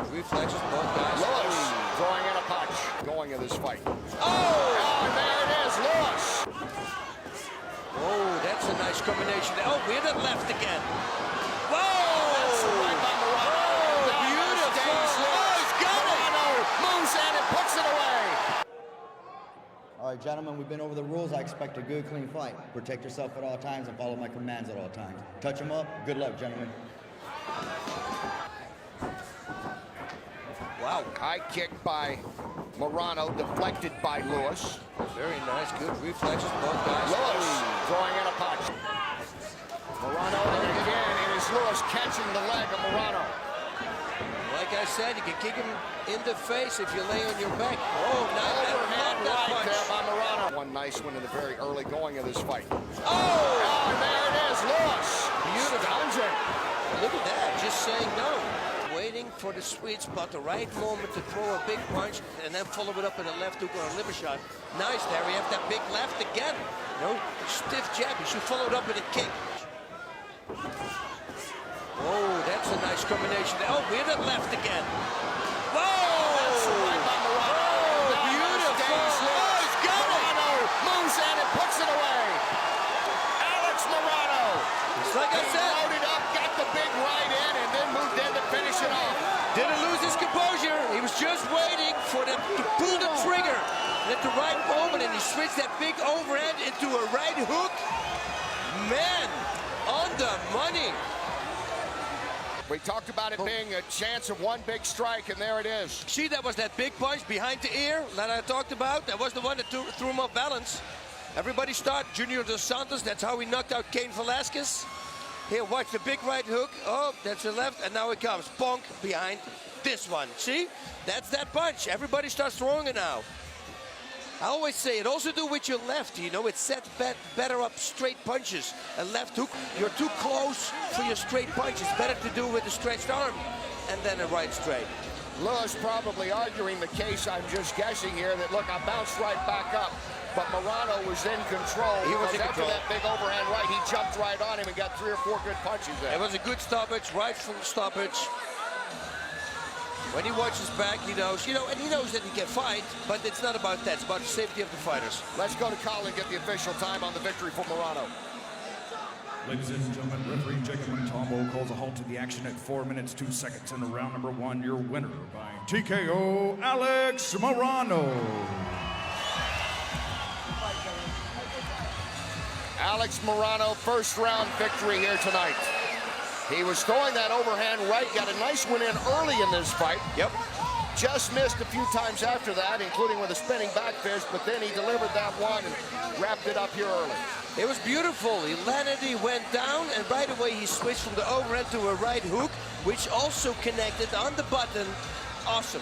good reflexes, both guys. Lewis throwing in a punch, going in this fight. Oh! And there it is, Lewis. Oh, that's a nice combination. Oh, we're the left again. Whoa! That's right by Morano. Oh, beautiful. Oh, he's got it. Morano moves in and puts it away. All right, gentlemen, we've been over the rules. I expect a good, clean fight. Protect yourself at all times and follow my commands at all times. Touch them up. Good luck, gentlemen. Wow. High kick by Morano, deflected by Lewis. Very nice, good reflexes, both guys. Lewis throwing in a punch. Morano, and again, it is Lewis catching the leg of Morano. Like I said, you can kick him in the face if you lay on your back. Oh, not that punch. There by Morano. One nice one in the very early going of this fight. Oh! And there it is, Lewis. Beautiful. Look at that, just saying no. Waiting for the sweet spot, the right moment to throw a big punch and then follow it up with a left hook or a liver shot. Nice there, we have that big left again. No, stiff jab, you should follow it up with a kick. Oh, that's a nice combination. Oh, we're the left again. Whoa! That's right by Morano. Oh, beautiful. Oh, he's got it. Morano moves in and puts it away. Alex Morano. Just like I said. Loaded up, got the big right in, and then moved in to finish it off. Didn't lose his composure. He was just waiting for them to pull the trigger. And at the right moment, and he switched that big overhand into a right hook. Man, on the money. We talked about it being a chance of one big strike, and there it is. See, that was that big punch behind the ear that I talked about. That was the one that threw him off balance. Everybody start Junior Dos Santos. That's how he knocked out Cain Velasquez. Here, watch the big right hook. Oh, that's the left, and now it comes. Bonk behind this one. See? That's that punch. Everybody starts throwing it now. I always say it also do with your left, you know, it sets better up straight punches. A left hook, you're too close for your straight punches. Better to do with a stretched arm and then a right straight. Lewis probably arguing the case, I'm just guessing here, that look, I bounced right back up. But Morano was in control. He was in after control. that big overhand right, he jumped right on him and got 3 or 4 good punches there. It was a good stoppage, rightful stoppage. When he watches back, he knows, and he knows that he can fight, but it's not about that. It's about the safety of the fighters. Let's go to Colin and get the official time on the victory for Morano. Ladies and gentlemen, referee Jacob Montalvo calls a halt to the action at 4 minutes, 2 seconds in round number 1. Your winner by TKO, Alex Morano. Alex Morano, first round victory here tonight. He was throwing that overhand right, got a nice one in early in this fight. Yep. Just missed a few times after that, including with a spinning back fist, but then he delivered that one and wrapped it up here early. It was beautiful. He landed, he went down, and right away he switched from the overhand to a right hook, which also connected on the button. Awesome.